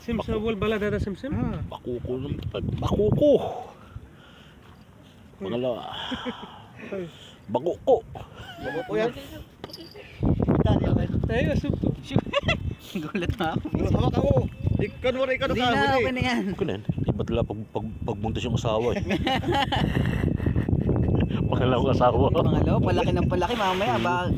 Simsim wal balad ada simsim. Bakuko lang. Bakuko. Pangalawa. Bakuko. Bakuko yan. Ay, asuk to. Gulat na ako. Hawak ako. Ikan mo rin, ikan Hindi na, okay na yan. Ako na yan. Iba tala pagbuntis yung asawa eh. Pangalawang asawa. Pangalawa, palaki ng palaki mamaya. Baka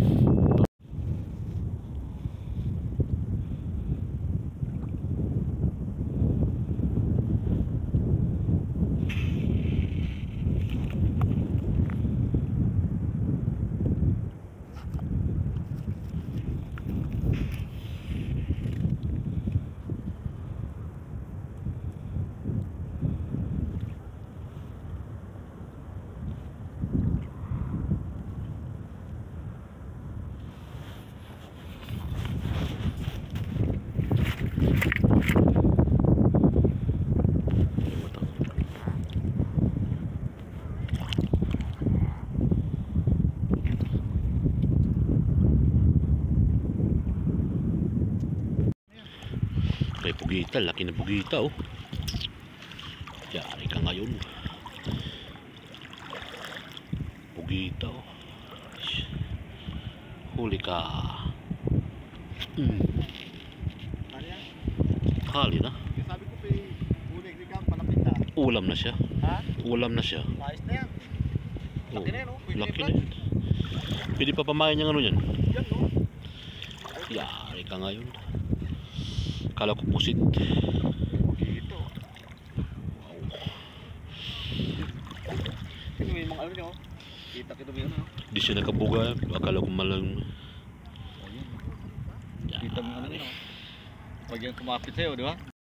May pugita, laki na pugita oh. Yari ka ngayon. Pugita oh. Huli ka. Kali na. Sabi ko pa uling ni Kang palapit na. Ulam na siya. Ha? Ulam na siya. Ayos na yan. Laki na yan, oh. Pwede Laki na na yan. Pwede pa pamain yung ano yan. yan, no? Yari ka ngayon. Kala ko pusit. Dito. Ito may mga ano niyo. Kita kita mo yun, no? Di siya nakabuga. Akala ko malang. Kita mo ano niyo. Pag yan kumapit sa'yo, di ba?